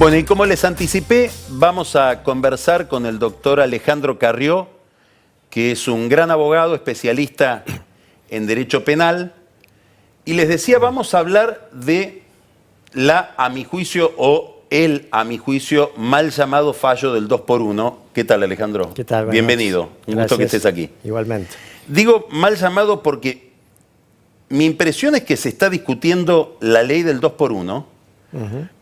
Bueno, y como les anticipé, vamos a conversar con el doctor Alejandro Carrió, que es un gran abogado, especialista en derecho penal. Y les decía, vamos a hablar de a mi juicio, a mi juicio, mal llamado fallo del 2 por 1. ¿Qué tal, Alejandro? ¿Qué tal? Bienvenido. Un gusto que estés aquí. Igualmente. Digo mal llamado porque mi impresión es que se está discutiendo la ley del 2 por 1,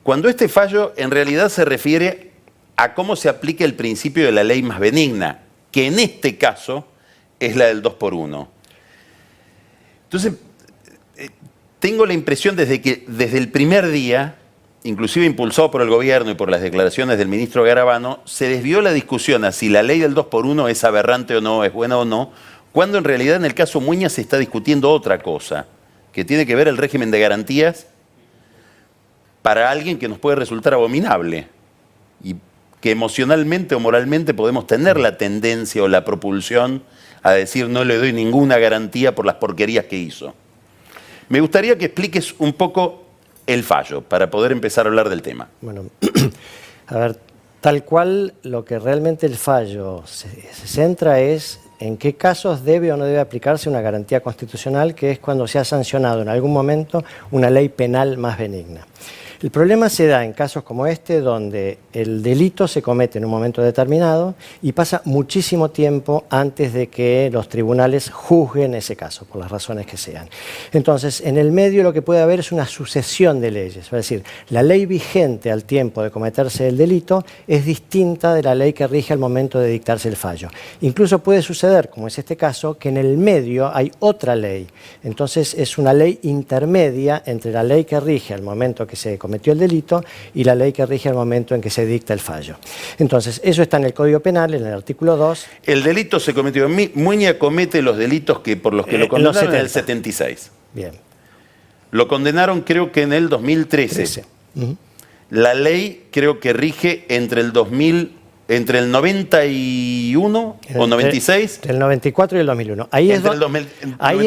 cuando este fallo en realidad se refiere a cómo se aplica el principio de la ley más benigna, que en este caso es la del 2 por 1. Entonces, tengo la impresión desde el primer día, inclusive impulsado por el gobierno y por las declaraciones del ministro Garabano, se desvió la discusión a si la ley del 2 por 1 es aberrante o no, es buena o no, cuando en realidad en el caso Muña se está discutiendo otra cosa, que tiene que ver el régimen de garantías para alguien que nos puede resultar abominable y que emocionalmente o moralmente podemos tener la tendencia o la propulsión a decir no le doy ninguna garantía por las porquerías que hizo. Me gustaría que expliques un poco el fallo para poder empezar a hablar del tema. Bueno, a ver, tal cual lo que realmente el fallo se centra es en qué casos debe o no debe aplicarse una garantía constitucional, que es cuando se ha sancionado en algún momento una ley penal más benigna. El problema se da en casos como este, donde el delito se comete en un momento determinado y pasa muchísimo tiempo antes de que los tribunales juzguen ese caso, por las razones que sean. Entonces, en el medio lo que puede haber es una sucesión de leyes. Es decir, la ley vigente al tiempo de cometerse el delito es distinta de la ley que rige al momento de dictarse el fallo. Incluso puede suceder, como es este caso, que en el medio hay otra ley. Entonces, es una ley intermedia entre la ley que rige al momento que se cometió el delito y la ley que rige al momento en que se dicta el fallo. Entonces, eso está en el Código Penal, en el artículo 2. El delito se cometió. Muña comete los delitos por los que lo condenaron en el 76. Bien. Lo condenaron creo que en el 2013. La ley creo que rige entre el 91 o 96. Entre el 94 y el 2001. Ahí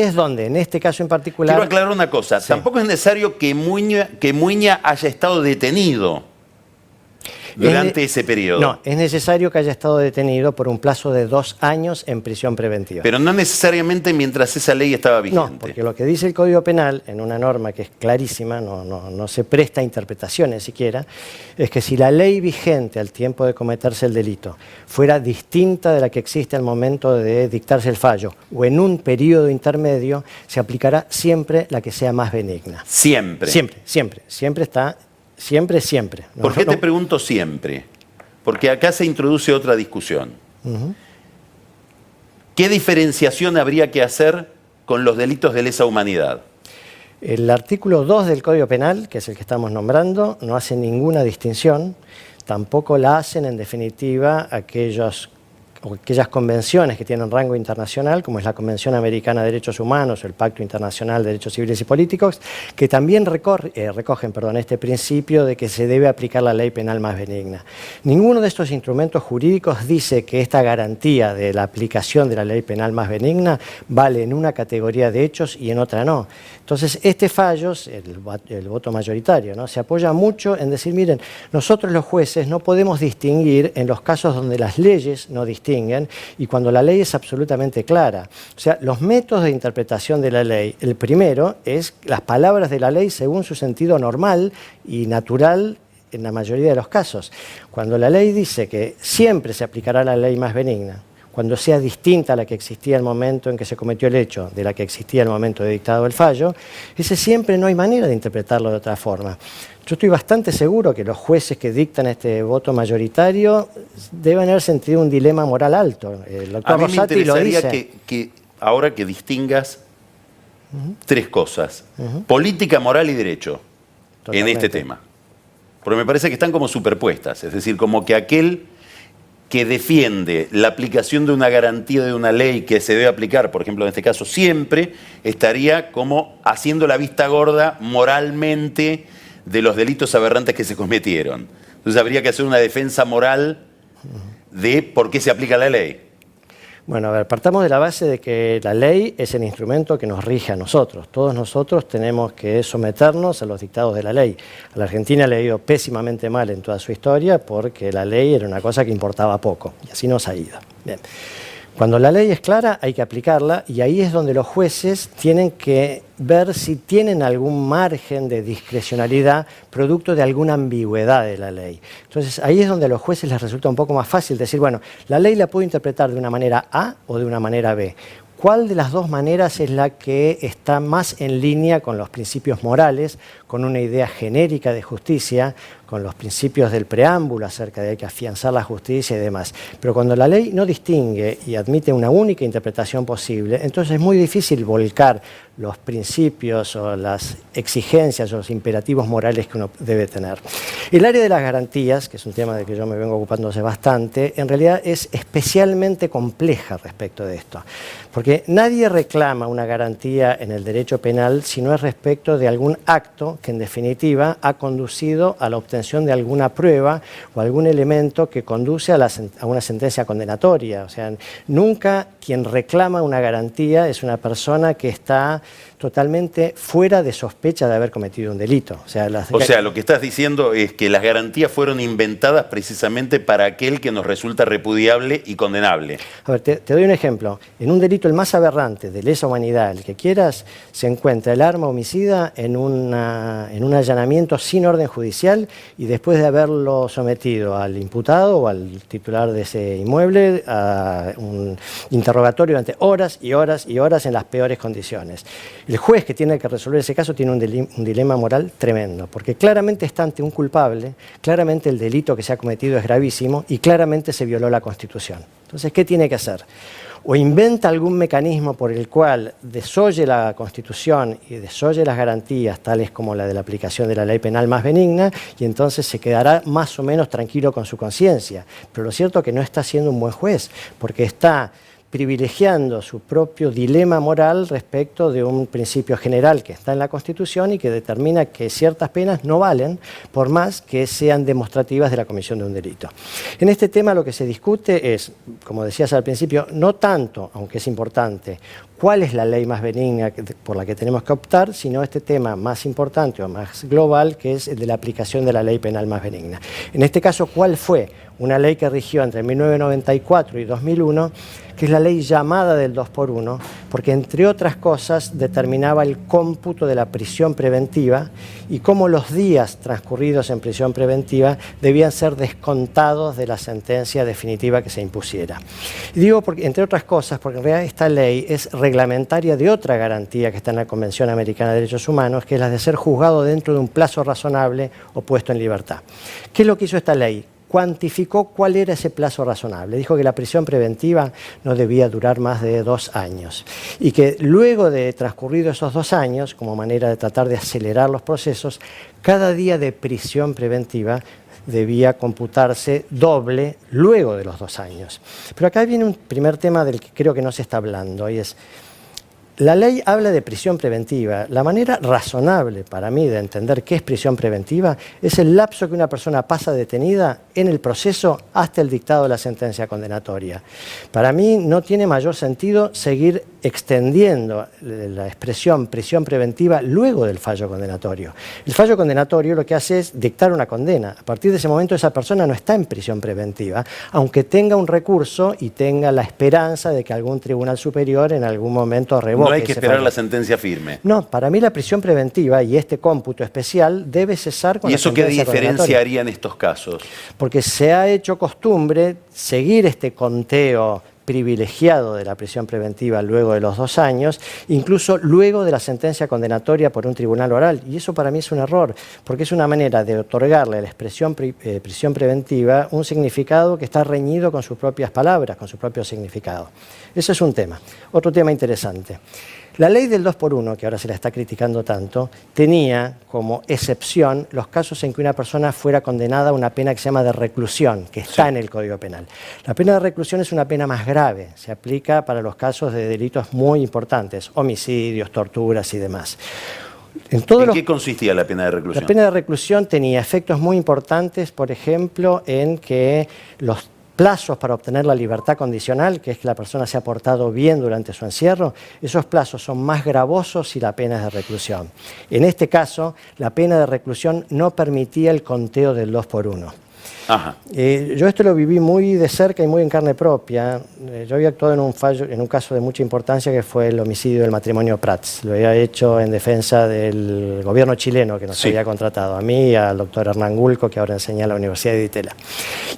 es donde, en este caso en particular... Quiero aclarar una cosa. Sí. Tampoco es necesario que Muña haya estado detenido durante ese periodo. No, es necesario que haya estado detenido por un plazo de 2 años en prisión preventiva. Pero no necesariamente mientras esa ley estaba vigente. No, porque lo que dice el Código Penal, en una norma que es clarísima, no se presta a interpretaciones siquiera, es que si la ley vigente al tiempo de cometerse el delito fuera distinta de la que existe al momento de dictarse el fallo o en un periodo intermedio, se aplicará siempre la que sea más benigna. Siempre. Siempre está... Siempre. ¿Por qué te pregunto siempre? Porque acá se introduce otra discusión. ¿Qué diferenciación habría que hacer con los delitos de lesa humanidad? El artículo 2 del Código Penal, que es el que estamos nombrando, no hace ninguna distinción. Tampoco la hacen, en definitiva, aquellas convenciones que tienen rango internacional, como es la Convención Americana de Derechos Humanos o el Pacto Internacional de Derechos Civiles y Políticos, que también recogen este principio de que se debe aplicar la ley penal más benigna. Ninguno de estos instrumentos jurídicos dice que esta garantía de la aplicación de la ley penal más benigna vale en una categoría de hechos y en otra no. Entonces, este fallo, el voto mayoritario, ¿no?, se apoya mucho en decir, miren, nosotros los jueces no podemos distinguir en los casos donde las leyes no distinguen y cuando la ley es absolutamente clara. O sea, los métodos de interpretación de la ley, el primero es las palabras de la ley según su sentido normal y natural en la mayoría de los casos. Cuando la ley dice que siempre se aplicará la ley más benigna, cuando sea distinta a la que existía el momento en que se cometió el hecho de la que existía el momento de dictado el fallo, ese siempre no hay manera de interpretarlo de otra forma. Yo estoy bastante seguro que los jueces que dictan este voto mayoritario deben haber sentido un dilema moral alto. El doctor Rosati lo dice. A mí me interesaría que ahora que distingas tres cosas. Política, moral y derecho. Totalmente. En este tema. Porque me parece que están como superpuestas. Es decir, como que aquel que defiende la aplicación de una garantía de una ley que se debe aplicar, por ejemplo, en este caso siempre, estaría como haciendo la vista gorda moralmente de los delitos aberrantes que se cometieron. Entonces habría que hacer una defensa moral de por qué se aplica la ley. Bueno, a ver, partamos de la base de que la ley es el instrumento que nos rige a nosotros. Todos nosotros tenemos que someternos a los dictados de la ley. A la Argentina le ha ido pésimamente mal en toda su historia porque la ley era una cosa que importaba poco, y así nos ha ido. Bien. Cuando la ley es clara hay que aplicarla y ahí es donde los jueces tienen que ver si tienen algún margen de discrecionalidad producto de alguna ambigüedad de la ley. Entonces ahí es donde a los jueces les resulta un poco más fácil decir, bueno, la ley la puedo interpretar de una manera A o de una manera B. ¿Cuál de las dos maneras es la que está más en línea con los principios morales, con una idea genérica de justicia, con los principios del preámbulo acerca de que afianzar la justicia y demás? Pero cuando la ley no distingue y admite una única interpretación posible, entonces es muy difícil volcar los principios o las exigencias o los imperativos morales que uno debe tener. El área de las garantías, que es un tema del que yo me vengo ocupándose bastante, en realidad es especialmente compleja respecto de esto. Porque nadie reclama una garantía en el derecho penal si no es respecto de algún acto que en definitiva ha conducido a la obtención de alguna prueba o algún elemento que conduce a una sentencia condenatoria. O sea, nunca quien reclama una garantía es una persona que está totalmente fuera de sospecha de haber cometido un delito. O sea, lo que estás diciendo es que las garantías fueron inventadas precisamente para aquel que nos resulta repudiable y condenable. A ver, te doy un ejemplo. En un delito el más aberrante, de lesa humanidad, el que quieras, se encuentra el arma homicida en un allanamiento sin orden judicial y después de haberlo sometido al imputado o al titular de ese inmueble a un interrogatorio durante horas y horas y horas en las peores condiciones. El juez que tiene que resolver ese caso tiene un dilema moral tremendo, porque claramente está ante un culpable, claramente el delito que se ha cometido es gravísimo y claramente se violó la Constitución. Entonces, ¿qué tiene que hacer? O inventa algún mecanismo por el cual desoye la Constitución y desoye las garantías, tales como la de la aplicación de la ley penal más benigna, y entonces se quedará más o menos tranquilo con su conciencia. Pero lo cierto es que no está siendo un buen juez, porque está privilegiando su propio dilema moral respecto de un principio general que está en la Constitución y que determina que ciertas penas no valen por más que sean demostrativas de la comisión de un delito. En este tema lo que se discute es, como decías al principio, no tanto, aunque es importante, cuál es la ley más benigna por la que tenemos que optar, sino este tema más importante o más global, que es el de la aplicación de la ley penal más benigna. En este caso, ¿cuál fue? Una ley que rigió entre 1994 y 2001, que es la ley llamada del 2x1, porque entre otras cosas determinaba el cómputo de la prisión preventiva y cómo los días transcurridos en prisión preventiva debían ser descontados de la sentencia definitiva que se impusiera. Y digo, porque, entre otras cosas, porque en realidad esta ley es reglamentaria de otra garantía que está en la Convención Americana de Derechos Humanos, que es la de ser juzgado dentro de un plazo razonable o puesto en libertad. ¿Qué es lo que hizo esta ley? Cuantificó cuál era ese plazo razonable. Dijo que la prisión preventiva no debía durar más de 2 años y que luego de transcurridos esos 2 años, como manera de tratar de acelerar los procesos, cada día de prisión preventiva debía computarse doble luego de los 2 años. Pero acá viene un primer tema del que creo que no se está hablando y es: la ley habla de prisión preventiva. La manera razonable para mí de entender qué es prisión preventiva es el lapso que una persona pasa detenida en el proceso hasta el dictado de la sentencia condenatoria. Para mí no tiene mayor sentido seguir extendiendo la expresión prisión preventiva luego del fallo condenatorio. El fallo condenatorio lo que hace es dictar una condena. A partir de ese momento esa persona no está en prisión preventiva, aunque tenga un recurso y tenga la esperanza de que algún tribunal superior en algún momento revoque. No hay que esperar la sentencia firme. No, para mí la prisión preventiva y este cómputo especial debe cesar con la sentencia condenatoria. ¿Y eso qué diferencia haría en estos casos? Porque se ha hecho costumbre seguir este conteo privilegiado de la prisión preventiva luego de los 2 años, incluso luego de la sentencia condenatoria por un tribunal oral. Y eso para mí es un error, porque es una manera de otorgarle a la expresión prisión preventiva un significado que está reñido con sus propias palabras, con su propio significado. Eso es un tema. Otro tema interesante. La ley del 2x1, que ahora se la está criticando tanto, tenía como excepción los casos en que una persona fuera condenada a una pena que se llama de reclusión, que está en el Código Penal. La pena de reclusión es una pena más grave, se aplica para los casos de delitos muy importantes, homicidios, torturas y demás. ¿En qué consistía la pena de reclusión? La pena de reclusión tenía efectos muy importantes, por ejemplo, en que los plazos para obtener la libertad condicional, que es que la persona se ha portado bien durante su encierro, esos plazos son más gravosos si la pena es de reclusión. En este caso, la pena de reclusión no permitía el conteo del 2 por 1. Ajá. Yo esto lo viví muy de cerca y muy en carne propia. Yo había actuado en un caso de mucha importancia que fue el homicidio del matrimonio Prats. Lo había hecho en defensa del gobierno chileno que nos había contratado, a mí y al doctor Hernán Gulco, que ahora enseña en la Universidad de Itela.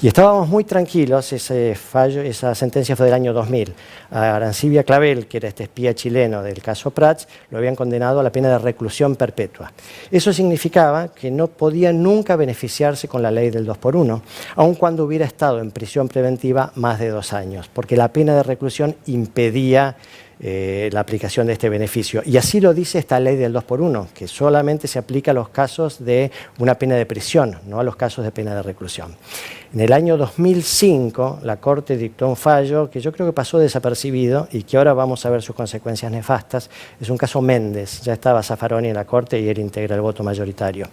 Y estábamos muy tranquilos, esa sentencia fue del año 2000. A Arancibia Clavel, que era este espía chileno del caso Prats, lo habían condenado a la pena de reclusión perpetua. Eso significaba que no podía nunca beneficiarse con la ley del 2 por 1, aun cuando hubiera estado en prisión preventiva más de 2 años, porque la pena de reclusión impedía la aplicación de este beneficio. Y así lo dice esta ley del 2 por 1, que solamente se aplica a los casos de una pena de prisión, no a los casos de pena de reclusión. En el año 2005, la Corte dictó un fallo que yo creo que pasó desapercibido y que ahora vamos a ver sus consecuencias nefastas. Es un caso Méndez, ya estaba Zaffaroni en la Corte y él integra el voto mayoritario.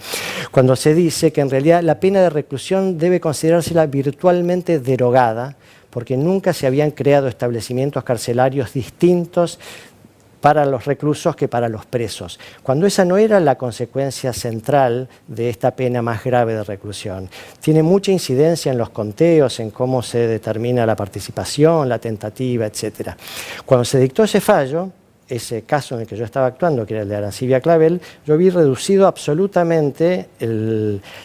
Cuando se dice que en realidad la pena de reclusión debe considerársela virtualmente derogada, porque nunca se habían creado establecimientos carcelarios distintos para los reclusos que para los presos, cuando esa no era la consecuencia central de esta pena más grave de reclusión. Tiene mucha incidencia en los conteos, en cómo se determina la participación, la tentativa, etc. Cuando se dictó ese fallo, ese caso en el que yo estaba actuando, que era el de Arancibia Clavel, yo vi reducido absolutamente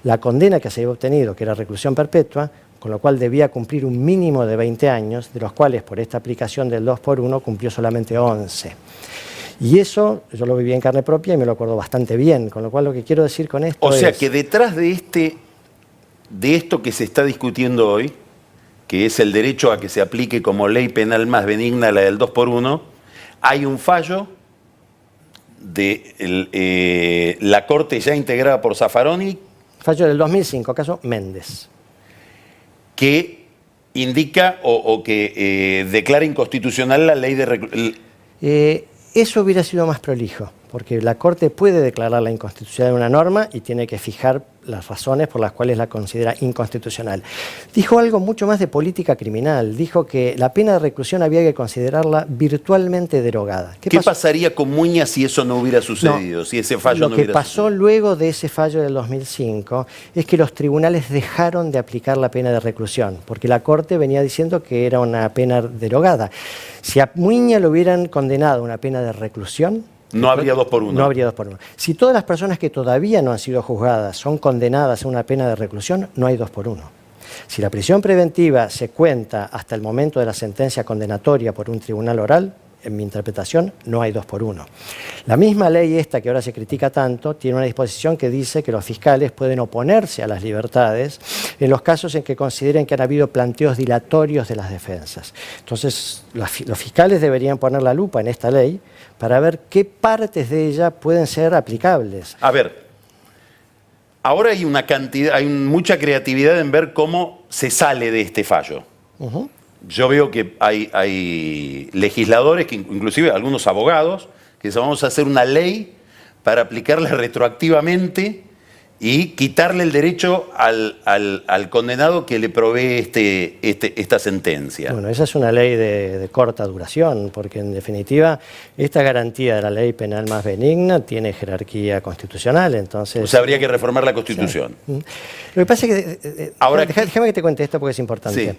la condena que se había obtenido, que era reclusión perpetua, con lo cual debía cumplir un mínimo de 20 años, de los cuales por esta aplicación del 2 por 1 cumplió solamente 11. Y eso yo lo viví en carne propia y me lo acuerdo bastante bien, con lo cual lo que quiero decir con esto O sea es... que detrás de esto que se está discutiendo hoy, que es el derecho a que se aplique como ley penal más benigna la del 2 por 1, hay un fallo de la Corte ya integrada por Zaffaroni. Fallo del 2005, caso Méndez. Que indica o que declara inconstitucional la ley de... Eso hubiera sido más prolijo, porque la Corte puede declarar la inconstitucionalidad de una norma y tiene que fijar las razones por las cuales la considera inconstitucional. Dijo algo mucho más de política criminal. Dijo que la pena de reclusión había que considerarla virtualmente derogada. ¿Qué pasaría con Muña si eso no hubiera sucedido, si ese fallo no hubiera sucedido? Lo que pasó luego de ese fallo del 2005 es que los tribunales dejaron de aplicar la pena de reclusión, porque la Corte venía diciendo que era una pena derogada. Si a Muña lo hubieran condenado a una pena de reclusión, no habría 2 por 1. No habría 2 por 1. Si todas las personas que todavía no han sido juzgadas son condenadas a una pena de reclusión, no hay 2 por 1. Si la prisión preventiva se cuenta hasta el momento de la sentencia condenatoria por un tribunal oral, en mi interpretación, no hay 2 por 1. La misma ley esta que ahora se critica tanto tiene una disposición que dice que los fiscales pueden oponerse a las libertades en los casos en que consideren que han habido planteos dilatorios de las defensas. Entonces, los fiscales deberían poner la lupa en esta ley para ver qué partes de ella pueden ser aplicables. A ver, ahora hay mucha creatividad en ver cómo se sale de este fallo. Yo veo que hay legisladores, que inclusive algunos abogados, que dicen vamos a hacer una ley para aplicarla retroactivamente y quitarle el derecho al condenado que le provee esta sentencia. Bueno, esa es una ley de corta duración, porque en definitiva esta garantía de la ley penal más benigna tiene jerarquía constitucional, entonces... O sea, habría que reformar la Constitución. Sí. Lo que pasa es que... Ahora, déjame que te cuente esto porque es importante. Sí.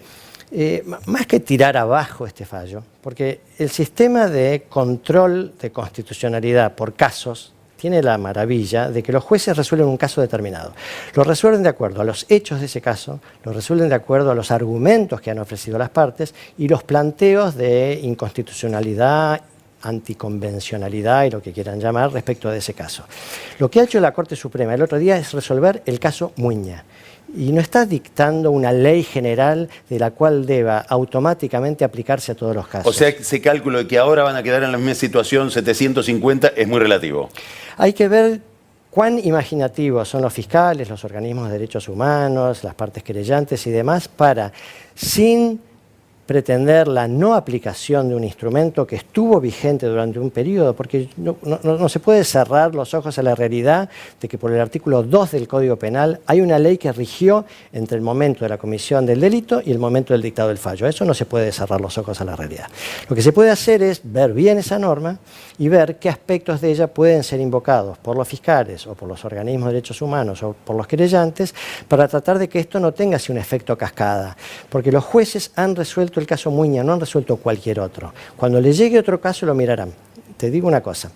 Más que tirar abajo este fallo, porque el sistema de control de constitucionalidad por casos tiene la maravilla de que los jueces resuelven un caso determinado. Lo resuelven de acuerdo a los hechos de ese caso, lo resuelven de acuerdo a los argumentos que han ofrecido las partes y los planteos de inconstitucionalidad, anticonvencionalidad y lo que quieran llamar respecto de ese caso. Lo que ha hecho la Corte Suprema el otro día es resolver el caso Muña. Y no está dictando una ley general de la cual deba automáticamente aplicarse a todos los casos. O sea, ese cálculo de que ahora van a quedar en la misma situación 750 es muy relativo. Hay que ver cuán imaginativos son los fiscales, los organismos de derechos humanos, las partes querellantes y demás, para, sin pretender la no aplicación de un instrumento que estuvo vigente durante un periodo, porque no se puede cerrar los ojos a la realidad de que por el artículo 2 del Código Penal hay una ley que rigió entre el momento de la comisión del delito y el momento del dictado del fallo. Eso no se puede cerrar los ojos a la realidad. Lo que se puede hacer es ver bien esa norma y ver qué aspectos de ella pueden ser invocados por los fiscales o por los organismos de derechos humanos o por los querellantes para tratar de que esto no tenga así un efecto cascada. Porque los jueces han resuelto el caso Muña, no han resuelto cualquier otro. Cuando le llegue otro caso lo mirarán. Te digo una cosa.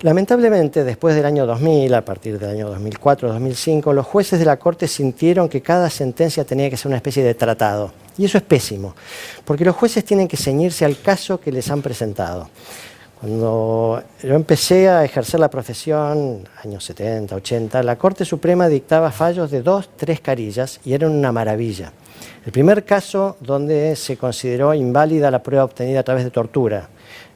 Lamentablemente, después del año 2000, a partir del año 2004-2005, los jueces de la Corte sintieron que cada sentencia tenía que ser una especie de tratado. Y eso es pésimo, porque los jueces tienen que ceñirse al caso que les han presentado. Cuando yo empecé a ejercer la profesión, años 70, 80, la Corte Suprema dictaba fallos de 2, 3 carillas y eran una maravilla. El primer caso donde se consideró inválida la prueba obtenida a través de tortura,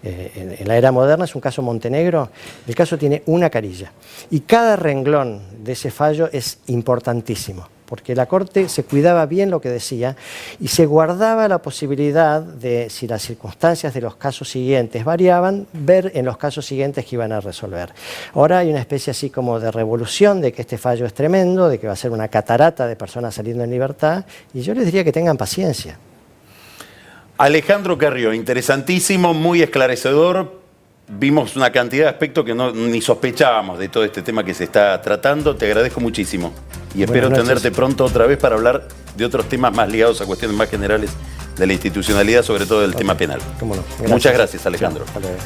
en la era moderna, es un caso Montenegro. El caso tiene una carilla y cada renglón de ese fallo es importantísimo, porque la Corte se cuidaba bien lo que decía y se guardaba la posibilidad de, si las circunstancias de los casos siguientes variaban, ver en los casos siguientes que iban a resolver. Ahora hay una especie así como de revolución de que este fallo es tremendo, de que va a ser una catarata de personas saliendo en libertad, y yo les diría que tengan paciencia. Alejandro Carrió, interesantísimo, muy esclarecedor. Vimos una cantidad de aspectos que ni sospechábamos de todo este tema que se está tratando. Te agradezco muchísimo y espero tenerte pronto otra vez para hablar de otros temas más ligados a cuestiones más generales de la institucionalidad, sobre todo del tema penal. ¿Cómo no? Muchas gracias, Alejandro. Hasta luego.